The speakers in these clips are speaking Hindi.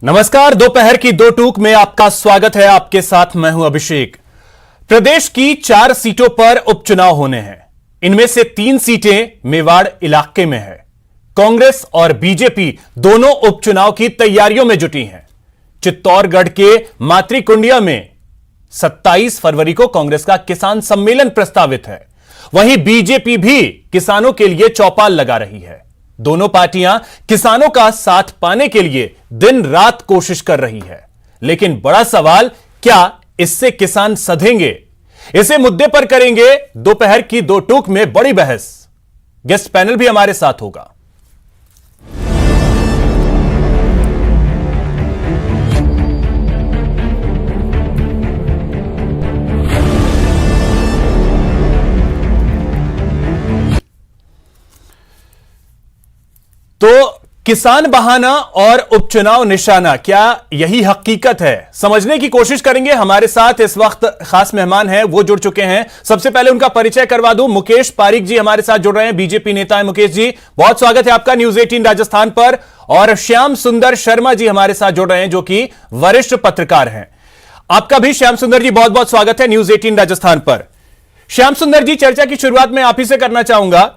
नमस्कार। दोपहर की दो टूक में आपका स्वागत है। आपके साथ मैं हूं अभिषेक। प्रदेश की 4 सीटों पर उपचुनाव होने हैं। इनमें से 3 सीटें मेवाड़ इलाके में है। कांग्रेस और बीजेपी दोनों उपचुनाव की तैयारियों में जुटी हैं। चित्तौड़गढ़ के मातृकुंडिया में 27 फरवरी को कांग्रेस का किसान सम्मेलन प्रस्तावित है। वहीं बीजेपी भी किसानों के लिए चौपाल लगा रही है। दोनों पार्टियां किसानों का साथ पाने के लिए दिन रात कोशिश कर रही है। लेकिन बड़ा सवाल, क्या इससे किसान सधेंगे? इसे मुद्दे पर करेंगे दोपहर की दो टूक में बड़ी बहस। गेस्ट पैनल भी हमारे साथ होगा। तो किसान बहाना और उपचुनाव निशाना, क्या यही हकीकत है? समझने की कोशिश करेंगे। हमारे साथ इस वक्त खास मेहमान हैं, वो जुड़ चुके हैं। सबसे पहले उनका परिचय करवा दूं। मुकेश पारीक जी हमारे साथ जुड़ रहे हैं, बीजेपी नेता है। मुकेश जी, बहुत स्वागत है आपका न्यूज 18 राजस्थान पर। और श्याम सुंदर शर्मा जी हमारे साथ जुड़ रहे हैं, जो कि वरिष्ठ पत्रकार हैं। आपका भी श्याम सुंदर जी बहुत बहुत स्वागत है न्यूज 18 राजस्थान पर। श्याम सुंदर जी, चर्चा की शुरुआत में आप ही से करना चाहूंगा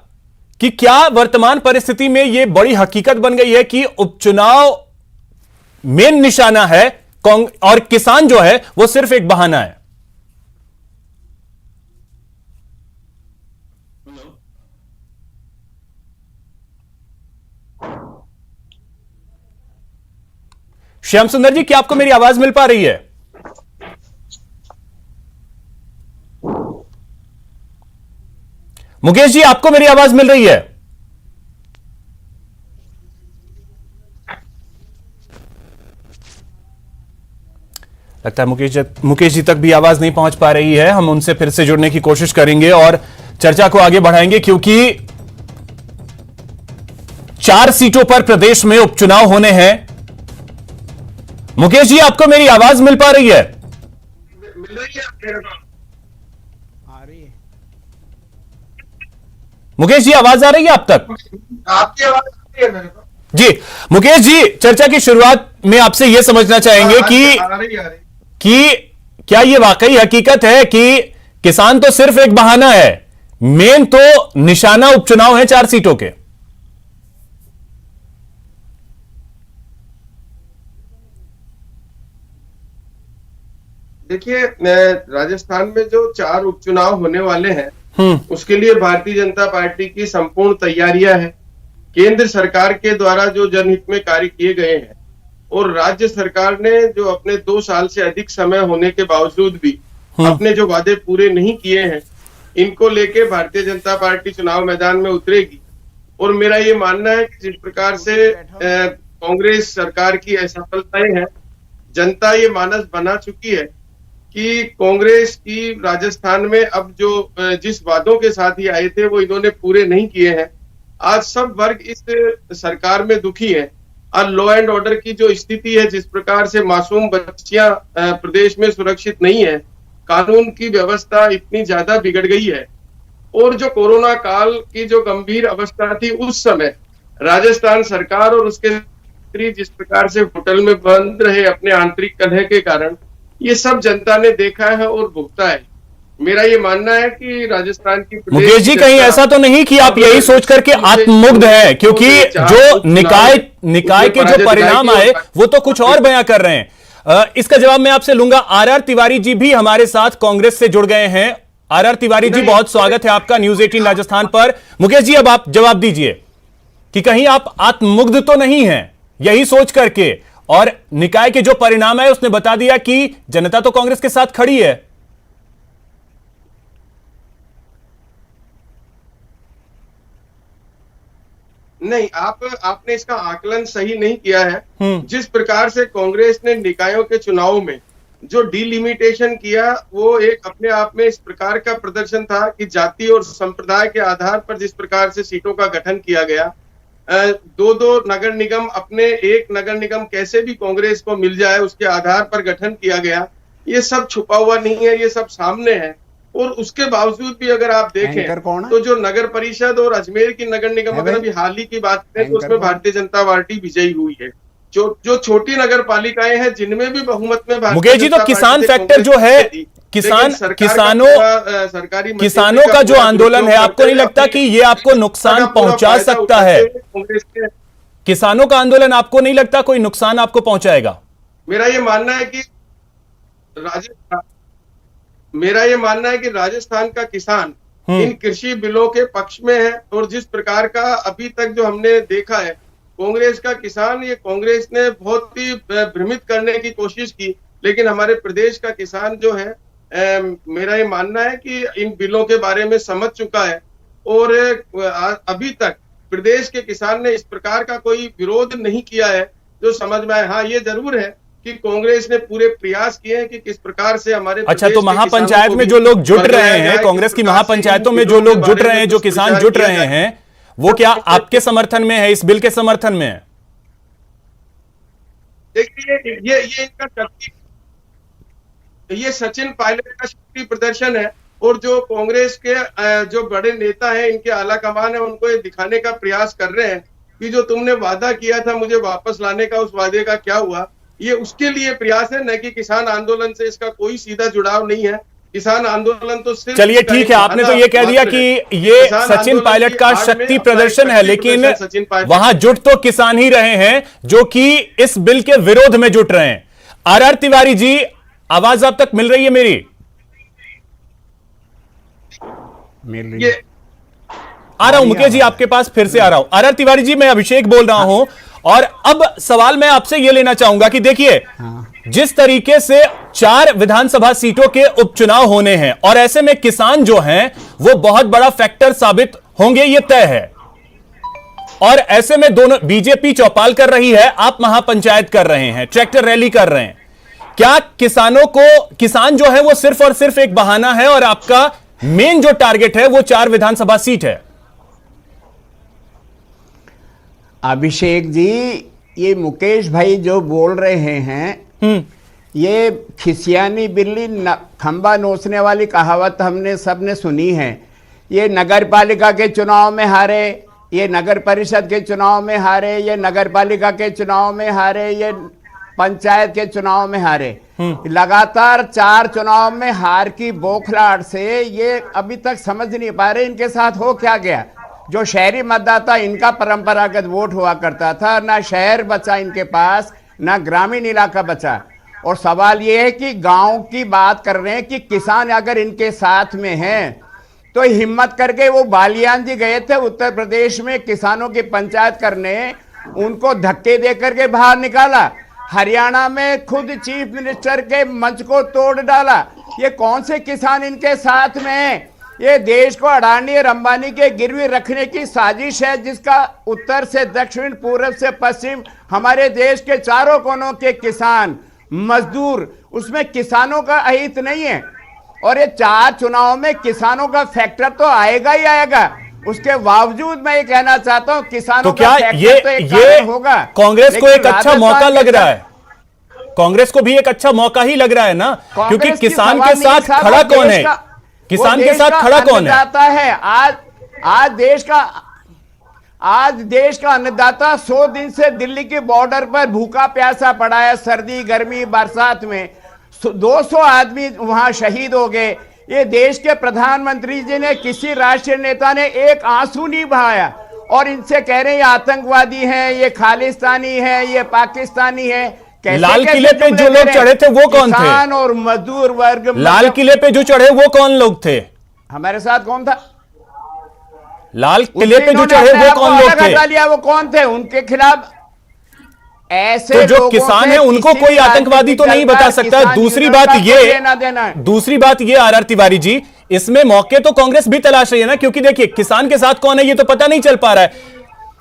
कि क्या वर्तमान परिस्थिति में यह बड़ी हकीकत बन गई है कि उपचुनाव मेन निशाना है और किसान जो है वो सिर्फ एक बहाना है? श्याम सुंदर जी, क्या आपको मेरी आवाज मिल पा रही है? मुकेश जी, आपको मेरी आवाज मिल रही है? लगता है मुकेश जी तक भी आवाज नहीं पहुंच पा रही है। हम उनसे फिर से जुड़ने की कोशिश करेंगे और चर्चा को आगे बढ़ाएंगे, क्योंकि 4 सीटों पर प्रदेश में उपचुनाव होने हैं। मुकेश जी, आपको मेरी आवाज मिल पा रही है? मिल रही है। मुकेश जी, आवाज आ रही है आप तक? आपकी आवाज आ रही है मेरे को। जी मुकेश जी, चर्चा की शुरुआत में आपसे यह समझना चाहेंगे कि क्या यह वाकई हकीकत है कि किसान तो सिर्फ एक बहाना है, मेन तो निशाना उपचुनाव है 4 सीटों के? देखिए, राजस्थान में जो 4 उपचुनाव होने वाले हैं उसके लिए भारतीय जनता पार्टी की संपूर्ण तैयारियां हैं। केंद्र सरकार के द्वारा जो जनहित में कार्य किए गए हैं और राज्य सरकार ने जो अपने 2 साल से अधिक समय होने के बावजूद भी अपने जो वादे पूरे नहीं किए हैं, इनको लेके भारतीय जनता पार्टी चुनाव मैदान में उतरेगी। और मेरा ये मानना है कि जिस प्रकार से कांग्रेस सरकार की असफलताएं हैं, जनता ये मानस बना चुकी है कि कांग्रेस की राजस्थान में अब जो जिस वादों के साथ ही आए थे वो इन्होंने पूरे नहीं किए हैं। आज सब वर्ग इस सरकार में दुखी है। और लॉ एंड ऑर्डर की जो स्थिति है, जिस प्रकार से मासूम बच्चियां प्रदेश में सुरक्षित नहीं है, कानून की व्यवस्था इतनी ज्यादा बिगड़ गई है, और जो कोरोना काल की जो गंभीर अवस्था थी उस समय राजस्थान सरकार और उसके मंत्री जिस प्रकार से होटल में बंद रहे अपने आंतरिक कलह के कारण, ये सब जनता ने देखा है और भुगता है। मेरा ये मानना है कि राजस्थान की मुकेश जी, कहीं ऐसा तो नहीं कि आप यही सोच करके आत्ममुग्ध हैं, क्योंकि जो निकाय के जो परिणाम आए वो तो कुछ और बयां कर रहे हैं। इसका जवाब मैं आपसे लूंगा। आरआर तिवारी जी भी हमारे साथ कांग्रेस से जुड़ गए हैं। आरआर तिवारी जी, बहुत स्वागत है आपका न्यूज 18 राजस्थान पर। मुकेश जी, अब आप जवाब दीजिए कि कहीं आप आत्ममुग्ध तो नहीं हैं यही सोच करके, और निकाय के जो परिणाम है उसने बता दिया कि जनता तो कांग्रेस के साथ खड़ी है। नहीं, आपने इसका आकलन सही नहीं किया है। जिस प्रकार से कांग्रेस ने निकायों के चुनाव में जो डिलिमिटेशन किया, वो एक अपने आप में इस प्रकार का प्रदर्शन था कि जाति और संप्रदाय के आधार पर जिस प्रकार से सीटों का गठन किया गया, 2-2 नगर निगम, अपने एक नगर निगम कैसे भी कांग्रेस को मिल जाए उसके आधार पर गठन किया गया, ये सब छुपा हुआ नहीं है, ये सब सामने है। और उसके बावजूद भी अगर आप देखें तो जो नगर परिषद और अजमेर की नगर निगम, अगर अभी हाल ही की बात करें तो उसमें भारतीय जनता पार्टी विजयी हुई है। जो छोटी नगर पालिकाएं हैं जिनमें भी बहुमत में भारतीय मुकेश जी, तो जनता किसान पार्टी से फैक्टर जो कांग्रेस है, जीती, किसान लेकिन सरकार का किसानों पूरा, सरकारी किसानों का जो आंदोलन है, आपको नहीं लगता कि ये आपको नुकसान पहुंचा सकता है? कांग्रेस के किसानों का आंदोलन आपको नहीं लगता कोई नुकसान आपको पहुंचाएगा? मेरा ये मानना है कि राजस्थान मेरा ये मानना है कि राजस्थान का किसान इन कृषि बिलों के पक्ष में है। और जिस प्रकार का अभी तक जो हमने देखा है कांग्रेस का किसान, ये कांग्रेस ने बहुत ही भ्रमित करने की कोशिश की, लेकिन हमारे प्रदेश का किसान जो है मेरा ये मानना है कि इन बिलों के बारे में समझ चुका है। और अभी तक प्रदेश के किसान ने इस प्रकार का कोई विरोध नहीं किया है जो समझ में आए। हाँ, ये जरूर है कि कांग्रेस ने पूरे प्रयास किए हैं कि किस प्रकार से हमारे अच्छा, तो महापंचायत में जो लोग जुट रहे हैं, कांग्रेस की महापंचायतों में जो लोग जुट रहे हैं, जो किसान जुट रहे हैं, वो क्या आपके समर्थन में है, इस बिल के समर्थन में है? देखिए, ये इनका शक्ति, ये सचिन पायलट का शक्ति प्रदर्शन है। और जो कांग्रेस के जो बड़े नेता हैं, इनके आला कमान है, उनको ये दिखाने का प्रयास कर रहे हैं कि जो तुमने वादा किया था मुझे वापस लाने का, उस वादे का क्या हुआ। ये उसके लिए प्रयास है, न कि किसान आंदोलन से इसका कोई सीधा जुड़ाव नहीं है। किसान आंदोलन तो सिर्फ, चलिए ठीक है, आपने तो ये कह दिया कि ये सचिन पायलट का शक्ति प्रदर्शन है, लेकिन वहां जुट तो किसान ही रहे हैं जो कि इस बिल के विरोध में जुट रहे हैं। आर तिवारी जी, आवाज अब तक मिल रही है मेरी? आ रहा हूं मुकेश जी, आपके पास फिर से आ रहा हूं। आर तिवारी जी, मैं अभिषेक बोल रहा हूं, और अब सवाल मैं आपसे यह लेना चाहूंगा कि देखिए, जिस तरीके से 4 विधानसभा सीटों के उपचुनाव होने हैं, और ऐसे में किसान जो हैं वो बहुत बड़ा फैक्टर साबित होंगे, ये तय है। और ऐसे में दोनों, बीजेपी चौपाल कर रही है, आप महापंचायत कर रहे हैं, ट्रैक्टर रैली कर रहे हैं। क्या किसान जो है वो सिर्फ और सिर्फ एक बहाना है, और आपका मेन जो टारगेट है वो 4 विधानसभा सीट है? अभिषेक जी, ये मुकेश भाई जो बोल रहे हैं, ये खिसियानी बिल्ली खंबा नोचने वाली कहावत हमने सबने सुनी है। ये नगर पालिका के चुनाव में हारे, ये नगर परिषद के चुनाव में हारे, ये नगर पालिका के चुनाव में हारे, ये पंचायत के चुनाव में हारे। लगातार 4 चुनाव में हार की बौखलाहट से ये अभी तक समझ नहीं पा रहे इनके साथ हो क्या गया। जो शहरी मतदाता, इनका परंपरागत वोट हुआ करता था, ना शहर बचा इनके पास, ना ग्रामीण इलाका बचा। और सवाल ये है कि गांव की बात कर रहे हैं कि किसान अगर इनके साथ में हैं तो हिम्मत करके वो बालियान जी गए थे उत्तर प्रदेश में किसानों की पंचायत करने, उनको धक्के दे करके बाहर निकाला। हरियाणा में खुद चीफ मिनिस्टर के मंच को तोड़ डाला। ये कौन से किसान इनके साथ में हैं? ये देश को अडानी और अंबानी के गिरवी रखने की साजिश है, जिसका उत्तर से दक्षिण, पूर्व से पश्चिम, हमारे देश के चारों कोनों के किसान, मजदूर, उसमें किसानों का अहित नहीं है। और ये 4 चुनाव में किसानों का फैक्टर तो आएगा ही आएगा। उसके बावजूद मैं ये कहना चाहता हूं, किसानों तो क्या का ये होगा। कांग्रेस को एक अच्छा मौका लग रहा है? कांग्रेस को भी एक अच्छा मौका ही लग रहा है ना, क्योंकि किसान के साथ खड़ा कौन है? किसान के साथ खड़ा कौन है? आज देश का अन्नदाता 100 दिन से दिल्ली के बॉर्डर पर भूखा प्यासा पड़ा है। सर्दी, गर्मी, बरसात में 200 आदमी वहां शहीद हो गए। ये देश के प्रधानमंत्री जी ने, किसी राष्ट्रीय नेता ने एक आंसू नहीं बहाया। और इनसे कह रहे हैं ये आतंकवादी हैं, ये खालिस्तानी हैं, ये पाकिस्तानी हैं। लाल किले पे जो लोग चढ़े थे वो कौन थे? किसान और मजदूर वर्ग। लाल किले पे जो चढ़े वो कौन लोग थे? हमारे साथ कौन था? लाल किले पे जो चढ़े वो कौन लोग थे? वो कौन थे? उनके खिलाफ ऐसे तो जो किसान है उनको कोई आतंकवादी तो नहीं बता सकता। दूसरी बात ये आर तिवारी जी, इसमें मौके तो कांग्रेस भी तलाश रही है ना, क्योंकि देखिए किसान के साथ कौन है ये तो पता नहीं चल पा रहा है।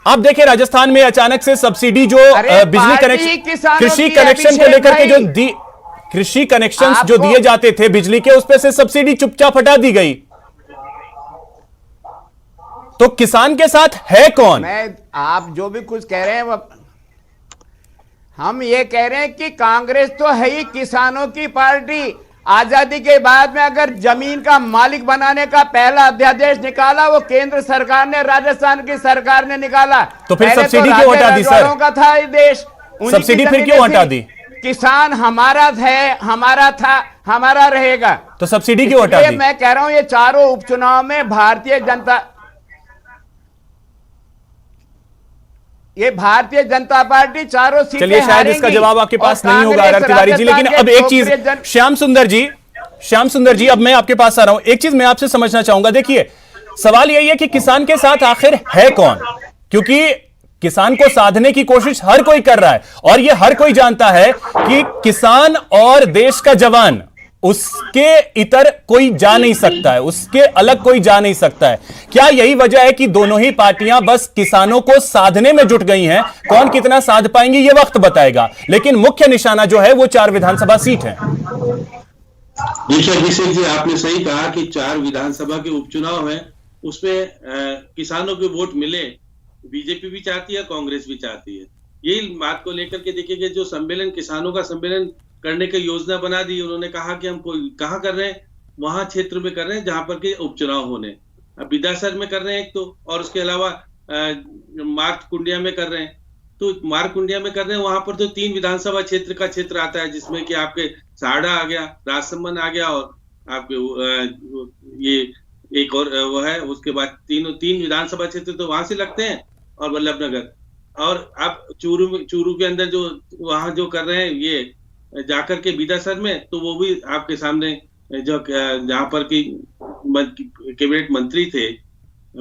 आप देखिए राजस्थान में अचानक से सब्सिडी जो बिजली कनेक्शन, कृषि कनेक्शन को लेकर के जो कृषि कनेक्शन जो दिए जाते थे बिजली के, उस पर से सब्सिडी चुपचाप हटा दी गई। तो किसान के साथ है कौन? आप जो भी कुछ कह रहे हैं वो, हम ये कह रहे हैं कि कांग्रेस तो है ही किसानों की पार्टी। आजादी के बाद में अगर जमीन का मालिक बनाने का पहला अध्यादेश निकाला, वो केंद्र सरकार ने, राजस्थान की सरकार ने निकाला। तो फिर सब्सिडी क्यों हटा दी सर? का था ये देश, उन्हीं की सब्सिडी फिर जमीनें क्यों हटा थी। दी? किसान हमारा है, हमारा था, हमारा रहेगा। तो सब्सिडी क्यों हटा इसलिए दी? मैं कह रहा हूं ये चारों उपचुनाव में भारतीय जनता पार्टी चारों सीटें चलिए, शायद इसका हारेंगी। जवाब आपके पास और नहीं होगा कांग्रेस आर तिवारी जी, लेकिन राजस्थान अब के एक चीज लोकप्रिय श्याम सुंदर जी, अब मैं आपके पास आ रहा हूं। एक चीज मैं आपसे समझना चाहूंगा। देखिए, सवाल यही है कि किसान के साथ आखिर है कौन, क्योंकि किसान को साधने की कोशिश हर कोई कर रहा है और यह हर कोई जानता है कि किसान और देश का जवान, उसके इतर कोई जा नहीं सकता है, उसके अलग कोई जा नहीं सकता है। क्या यही वजह है कि दोनों ही पार्टियां बस किसानों को साधने में जुट गई हैं? कौन कितना साध पाएंगी यह वक्त बताएगा, लेकिन मुख्य निशाना जो है वो 4 विधानसभा सीट है। देखिए अभिषेक जी, आपने सही कहा कि 4 विधानसभा के उपचुनाव हैं, उसमें किसानों के वोट मिले, बीजेपी भी चाहती है, कांग्रेस भी चाहती है। यही बात को लेकर के देखिए कि जो सम्मेलन, किसानों का सम्मेलन करने की योजना बना दी उन्होंने, कहा कि हम कोई कहाँ कर रहे हैं, वहां क्षेत्र में कर रहे हैं जहां पर के उपचुनाव होने। अब विधासर में कर रहे हैं एक तो, और उसके अलावा मार्ग कुंडिया में कर रहे हैं। तो मार्ग कुंडिया में कर रहे हैं, वहां पर तो 3 विधानसभा क्षेत्र का क्षेत्र आता है, जिसमें कि आपके साड़ा आ गया, राजसमंद आ गया, और आपके ये एक और वो है, उसके बाद 3 विधानसभा क्षेत्र तो वहां से लगते हैं, और वल्लभनगर, और आप चूरू के अंदर जो वहां जो कर रहे हैं ये जाकर के बीदासर में, तो वो भी आपके सामने जो जहां पर की कैबिनेट मंत्री थे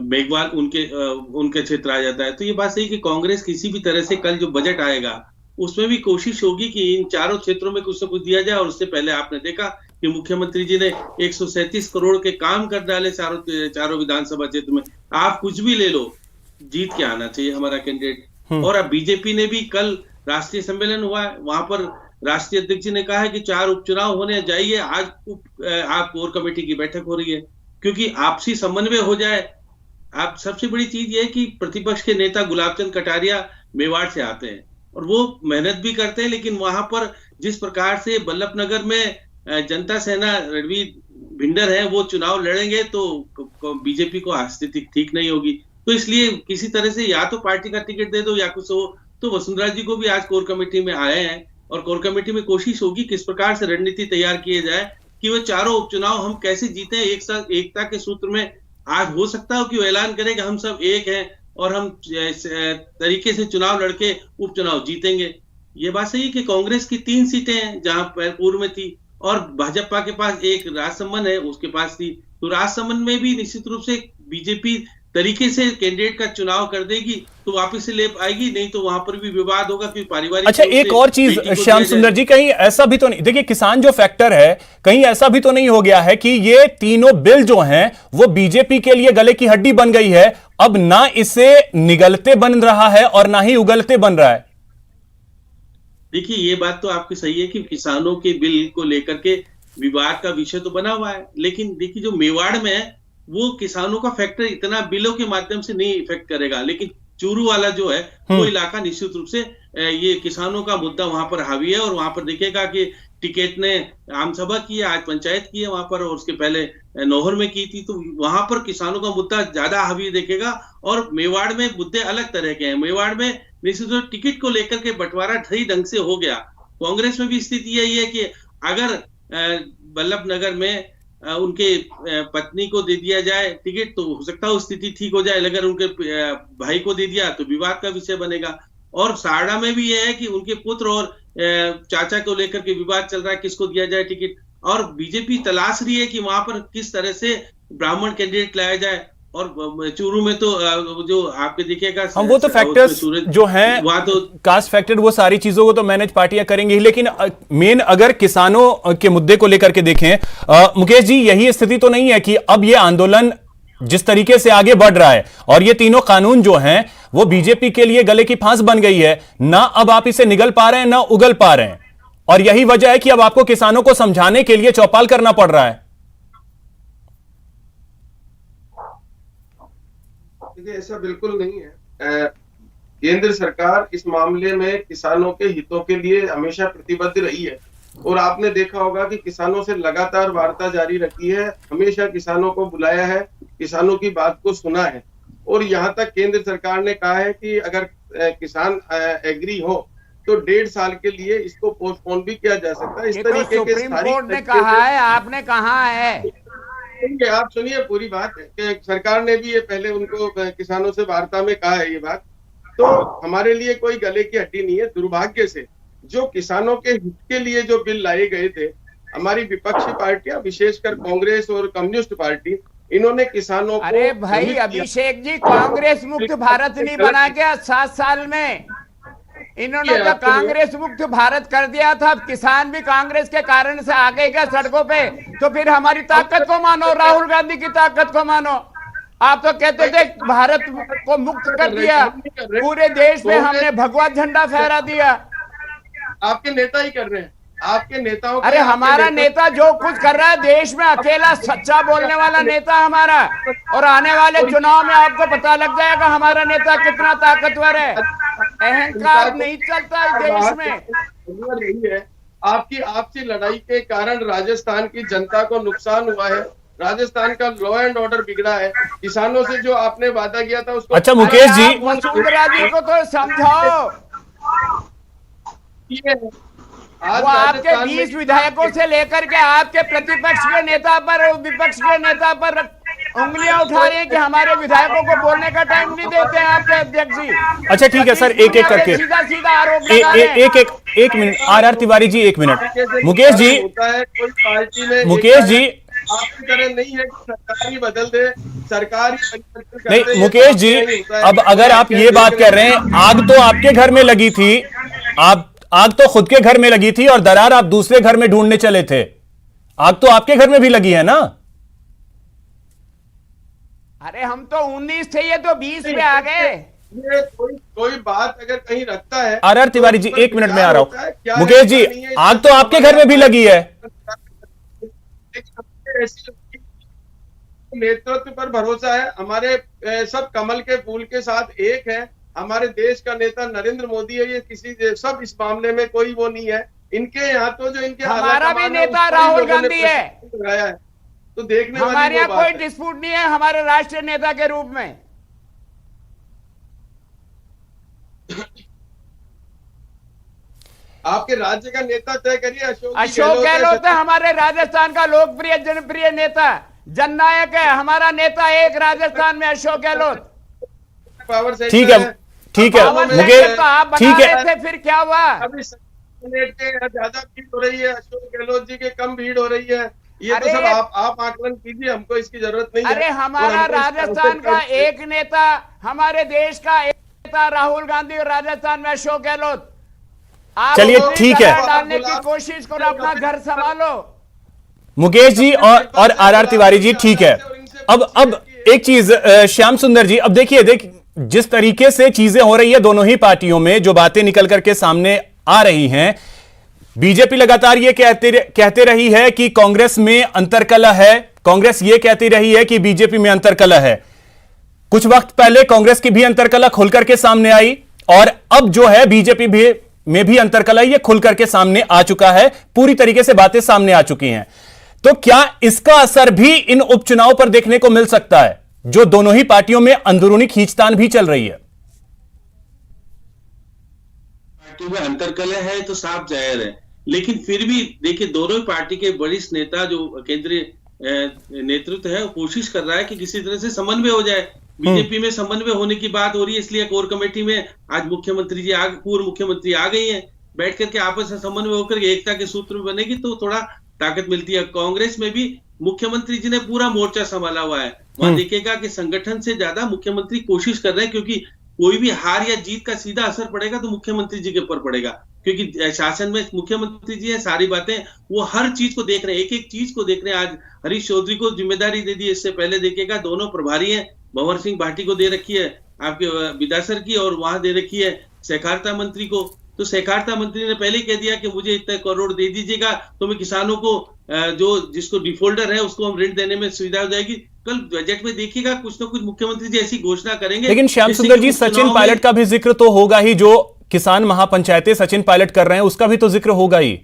मेघवाल, उनके क्षेत्र आ जाता है। तो ये बात सही कि कांग्रेस किसी भी तरह से कल जो बजट आएगा उसमें भी कोशिश होगी कि इन चारों क्षेत्रों में कुछ ना कुछ दिया जाए। और उससे पहले आपने देखा कि मुख्यमंत्री जी ने 137 करोड़ के काम कर डाले चारों विधानसभा क्षेत्र में। आप कुछ भी ले लो, जीत के आना चाहिए हमारा कैंडिडेट। और अब बीजेपी ने भी, कल राष्ट्रीय सम्मेलन हुआ है, वहां पर राष्ट्रीय अध्यक्ष जी ने कहा है कि 4 उपचुनाव होने जाइए। आज आप कोर कमेटी की बैठक हो रही है, क्योंकि आपसी समन्वय हो जाए। आप सबसे बड़ी चीज ये है कि प्रतिपक्ष के नेता गुलाबचंद कटारिया मेवाड़ से आते हैं और वो मेहनत भी करते हैं, लेकिन वहां पर जिस प्रकार से बल्लभनगर में जनता सेना रणवीर भिंडर है वो चुनाव लड़ेंगे तो बीजेपी को स्थिति ठीक नहीं होगी। तो इसलिए किसी तरह से या तो पार्टी का टिकट दे दो या कुछ हो। तो वसुंधरा जी को भी आज कोर कमेटी में आए हैं और कोर कमेटी में कोशिश होगी किस प्रकार से रणनीति तैयार किए जाए कि वो चारों उपचुनाव हम कैसे जीते। एक साथ एकता के सूत्र में आज हो सकता है कि वो ऐलान करे कि हम सब एक हैं और हम तरीके से चुनाव लड़के उपचुनाव जीतेंगे। ये बात सही है कि कांग्रेस की 3 सीटें हैं जहां पूर्व में थी, और भाजपा के पास एक राजसमंद है, उसके पास थी। तो राजसमंद में भी निश्चित रूप से बीजेपी तरीके से कैंडिडेट का चुनाव कर देगी तो वापस से ले आएगी, नहीं तो वहां पर भी विवाद होगा कि पारिवारिक। अच्छा, एक और चीज श्याम सुंदर जी, कहीं ऐसा भी तो नहीं, देखिए किसान जो फैक्टर है, कहीं ऐसा भी तो नहीं हो गया है कि ये तीनों बिल जो हैं वो बीजेपी के लिए गले की हड्डी बन गई है, अब ना इसे निगलते बन रहा है और ना ही उगलते बन रहा है? देखिए ये बात तो आपकी सही है कि किसानों के बिल को लेकर के विवाद का विषय तो बना हुआ है, लेकिन देखिए जो मेवाड़ में है वो किसानों का फैक्टर इतना बिलों के माध्यम से नहीं इफेक्ट करेगा, लेकिन चूरू वाला जो है वो इलाका निश्चित रूप से ये किसानों का मुद्दा वहां पर हावी है। और वहां पर देखिएगा कि टिकैत ने आम सभा की है, आज पंचायत की है वहां पर, और उसके पहले नौहर में की थी, तो वहां पर किसानों का मुद्दा ज्यादा हावी देखेगा। और मेवाड़ में मुद्दे अलग तरह के हैं। मेवाड़ में निश्चित रूप से टिकट को लेकर के बंटवारा सही ढंग से हो गया। कांग्रेस में भी स्थिति यही है कि अगर बल्लभनगर में उनके पत्नी को दे दिया जाए टिकट तो हो सकता है स्थिति ठीक हो जाए, अगर उनके भाई को दे दिया तो विवाद का विषय बनेगा। और साड़ा में भी यह है कि उनके पुत्र और चाचा को लेकर के विवाद चल रहा है, किसको दिया जाए टिकट। और बीजेपी तलाश रही है कि वहां पर किस तरह से ब्राह्मण कैंडिडेट लाया जाए। और चूरू में तो जो आपके देखिएगा हम वो तो फैक्टर्स जो हैं, वहां तो कास्ट फैक्टर, वो सारी चीजों को तो मैनेज पार्टियां करेंगी ही, लेकिन मेन अगर किसानों के मुद्दे को लेकर के देखें मुकेश जी, यही स्थिति तो नहीं है कि अब ये आंदोलन जिस तरीके से आगे बढ़ रहा है और ये तीनों कानून जो हैं वो बीजेपी के लिए गले की फांस बन गई है, ना अब आप इसे निगल पा रहे हैं ना उगल पा रहे हैं, और यही वजह है कि अब आपको किसानों को समझाने के लिए चौपाल करना पड़ रहा है? ऐसा बिल्कुल नहीं है। केंद्र सरकार इस मामले में किसानों के हितों के लिए हमेशा प्रतिबद्ध रही है, और आपने देखा होगा कि किसानों से लगातार वार्ता जारी रखी है, हमेशा किसानों को बुलाया है, किसानों की बात को सुना है। और यहाँ तक केंद्र सरकार ने कहा है कि अगर किसान एग्री हो तो 1.5 साल के लिए इसको पोस्टपोन भी किया जा सकता है। इस ये तो तरीके के सुप्रीम कोर्ट ने कहा है, आपने कहा है। आप सुनिए पूरी बात कि सरकार ने भी ये पहले उनको किसानों से वार्ता में कहा है ये बात। तो हमारे लिए कोई गले की हड्डी नहीं है। दुर्भाग्य से जो किसानों के हित के लिए जो बिल लाए गए थे, हमारी विपक्षी पार्टियां विशेषकर कांग्रेस और कम्युनिस्ट पार्टी, इन्होंने किसानों को, अरे भाई अभिषेक जी, कांग्रेस मुक्त भारत नहीं बना क्या 7 साल में? इन्होंने तो कांग्रेस मुक्त भारत कर दिया था। अब किसान भी कांग्रेस के कारण से आ गए क्या सड़कों पे? तो फिर हमारी ताकत को मानो, राहुल गांधी की ताकत को मानो। आप तो कहते थे भारत को मुक्त कर दिया, पूरे देश में हमने भगवा झंडा फहरा दिया। आपके नेता ही कर रहे हैं, आपके नेताओं। अरे हमारा नेता जो कुछ कर रहा है देश में, अकेला सच्चा बोलने वाला नेता हमारा। और आने वाले चुनाव में आपको पता लग जाएगा हमारा नेता कितना ताकतवर है। अहंकार नहीं चलता है देश में। नहीं है, आपकी आपसी लड़ाई के कारण राजस्थान की जनता को नुकसान हुआ है। राजस्थान का लॉ एंड ऑर्डर बिगड़ा है। किसानों से जो आपने वादा किया था उसको। अच्छा मुकेश जी, वसुंधरा जी को तो समझाओ। आज वो आपके 20 विधायकों से लेकर के आपके प्रतिपक्ष के नेता पर और विपक्ष के नेता पर उंगलियां उठा रहे हैं कि हमारे विधायकों को बोलने का टाइम नहीं देते हैं आपके अध्यक्ष जी। अच्छा ठीक है सर, एक एक करके सीधा सीधा आरोप लगा रहे हैं। एक minute R Tiwari ji, 1 minute. Mukesh ji, कोई पार्टी में मुकेश जी, आपकी तरह नहीं है कि सरकार ही बदल दे, सरकार ही परिवर्तन कर दे। नहीं मुकेश जी, अब अगर आप ये बात कर रहे हैं, आग तो आपके घर में लगी थी, आग तो खुद के घर में लगी थी और दरार आप दूसरे घर में ढूंढने चले थे। आग तो आपके घर में भी लगी है ना? अरे हम तो 19 थे, ये तो 20 पे आ गए। ये कोई बात अगर कहीं रखता है। आर तिवारी जी, 1 मिनट में आ रहा हूं। मुकेश जी, आग तो आपके घर में भी लगी है। नेतृत्व पर भरोसा है हमारे। सब कमल के फूल के साथ एक है। हमारे देश का नेता नरेंद्र मोदी है। ये किसी सब इस मामले में कोई वो नहीं है। इनके यहाँ तो जो इनके हमारा भी नेता राहुल गांधी है। तो देखने हमारे यहाँ कोई डिस्प्यूट नहीं है हमारे राष्ट्रीय नेता के रूप में। आपके राज्य का नेता तय करिए। अशोक गहलोत है हमारे राजस्थान का लोकप्रिय जनप्रिय नेता, जननायक है हमारा नेता एक राजस्थान में, अशोक गहलोत। ठीक है, ठीक है मुकेश, ठीक है। फिर क्या हुआ? अभी ज्यादा भीड़ हो रही है, अशोक गहलोत जी के कम भीड़ हो रही है। ये तो सब आप आकलन कीजिए, हमको इसकी जरूरत नहीं है। अरे हमारा राजस्थान का एक नेता, हमारे देश का एक नेता राहुल गांधी और राजस्थान में अशोक गहलोत। चलिए ठीक है, डालने की कोशिश करो, अपना घर संभालो। मुकेश जी और आर तिवारी जी, ठीक है। अब एक चीज श्याम सुंदर जी, अब देखिए जिस तरीके से चीजें हो रही है दोनों ही पार्टियों में, जो बातें निकल करके सामने आ रही हैं, बीजेपी लगातार ये कहते रही है कि कांग्रेस में अंतरकलह है, कांग्रेस ये कहती रही है कि बीजेपी में अंतरकलह है। कुछ वक्त पहले कांग्रेस की भी अंतरकलह खुल करके सामने आई और अब जो है बीजेपी में भी अंतरकलह ये खुल करके सामने आ चुका है, पूरी तरीके से बातें सामने आ चुकी हैं। तो क्या इसका असर भी इन उपचुनाव पर देखने को मिल सकता है, जो दोनों ही पार्टियों में अंदरूनी खींचतान भी चल रही है? पार्टी में अंतरकलह है तो साफ जाहिर है, लेकिन फिर भी देखिए दोनों ही पार्टी के वरिष्ठ नेता जो केंद्रीय नेतृत्व है वो कोशिश कर रहा है कि किसी तरह से समन्वय हो जाए। बीजेपी में समन्वय होने की बात हो रही है, इसलिए कोर कमेटी में आज मुख्यमंत्री जी पूर्व मुख्यमंत्री आ गई हैं, बैठ करके आपस में समन्वय होकर एकता के सूत्र बनेगी तो थोड़ा ताकत मिलती है। कांग्रेस में भी मुख्यमंत्री जी ने पूरा मोर्चा संभाला हुआ है, वहां देखिएगा कि संगठन से ज्यादा मुख्यमंत्री कोशिश कर रहे हैं, क्योंकि कोई भी हार या जीत का सीधा असर पड़ेगा तो मुख्यमंत्री जी के ऊपर पड़ेगा, क्योंकि शासन में मुख्यमंत्री जी है, सारी बातें वो हर चीज को देख रहे हैं, एक एक चीज को देख रहे हैं। आज हरीश चौधरी को जिम्मेदारी दे दी, इससे पहले देखिएगा दोनों प्रभारी हैं, भंवर सिंह भाटी को दे रखी है आपके विधासर की, और वहां दे रखी है सहकारिता मंत्री को। तो सहकारिता मंत्री ने पहले कह दिया कि मुझे इतने करोड़ दे दीजिएगा तो मैं किसानों को जो जिसको डिफॉल्टर है उसको हम ऋण देने में सुविधा हो जाएगी। कल बजट में देखिएगा कुछ ना कुछ मुख्यमंत्री जी ऐसी घोषणा करेंगे। लेकिन श्याम सुंदर जी, सचिन पायलट का भी जिक्र तो होगा ही, जो किसान महापंचायतें सचिन पायलट कर रहे हैं उसका भी तो जिक्र होगा ही।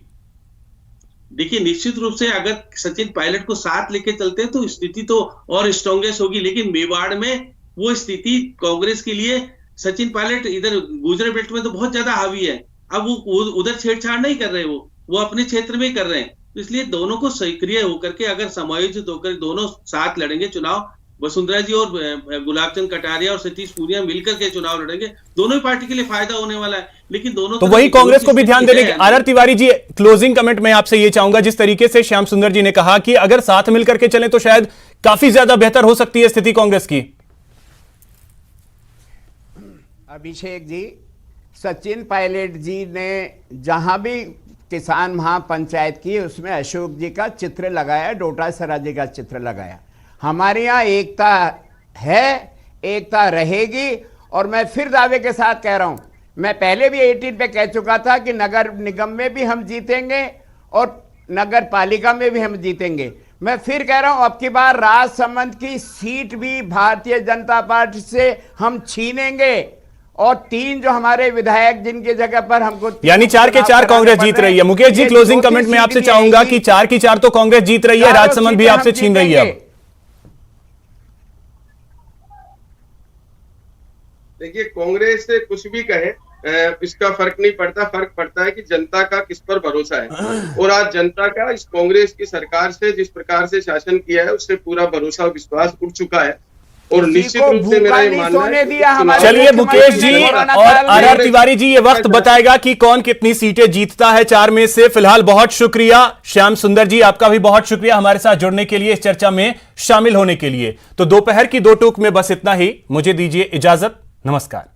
देखिए निश्चित रूप से अगर सचिन पायलट को साथ लेके चलते हैं तो स्थिति तो और स्ट्रॉन्गेस्ट होगी, लेकिन मेवाड़ में वो स्थिति कांग्रेस के लिए सचिन पायलट इधर गुजरात बेल्ट में तो बहुत ज्यादा हावी है। अब वो उधर छेड़छाड़ नहीं कर रहे, वो अपने क्षेत्र में ही कर रहे हैं। तो इसलिए दोनों को सक्रिय होकर के अगर समायोजित होकर दोनों साथ लड़ेंगे चुनाव, वसुंधरा जी और गुलाबचंद कटारिया और सतीश पूनिया मिलकर के चुनाव लड़ेंगे, दोनों ही पार्टी के लिए फायदा होने वाला है। लेकिन दोनों तो वही कांग्रेस को भी ध्यान देने की। R Tiwari ji, closing comment में आपसे ये चाहूंगा, जिस तरीके से श्याम सुंदर जी ने कहा कि अगर साथ मिलकर के चलें तो शायद काफी ज्यादा बेहतर हो सकती है स्थिति कांग्रेस की। अभिषेक जी, सचिन पायलट जी ने जहां भी किसान महापंचायत की उसमें अशोक जी का चित्र लगाया, डोटासरा जी का चित्र लगाया। हमारे यहाँ एकता है, एकता रहेगी। और मैं फिर दावे के साथ कह रहा हूं, मैं पहले भी 18 पे कह चुका था कि नगर निगम में भी हम जीतेंगे और नगर पालिका में भी हम जीतेंगे। मैं फिर कह रहा हूं, अब की बार राजसमंद की सीट भी भारतीय जनता पार्टी से हम छीनेंगे। और 3 जो हमारे विधायक जिनकी जगह पर हमको, यानी 4 के 4 कांग्रेस जीत रही है। मुकेश जी, क्लोजिंग कमेंट में आपसे चाहूंगा कि 4 की 4 तो कांग्रेस जीत रही है, राजसमंद भी आपसे छीन रही है। देखिए, कांग्रेस से कुछ भी कहे इसका फर्क नहीं पड़ता। फर्क पड़ता है कि जनता का किस पर भरोसा है। और आज जनता का इस कांग्रेस की सरकार से जिस प्रकार से शासन किया है उससे पूरा भरोसा और विश्वास उठ चुका है। और निश्चित रूप से मेरा ये मानना है। चलिए मुकेश जी और आर तिवारी जी, ये वक्त बताएगा कि कौन कितनी सीटें जीतता है 4 में से। फिलहाल बहुत शुक्रिया श्याम सुंदर जी, आपका भी बहुत शुक्रिया हमारे साथ जुड़ने के लिए, इस चर्चा में शामिल होने के लिए। तो दोपहर की 2 टूक में बस इतना ही। मुझे दीजिए इजाजत, नमस्कार।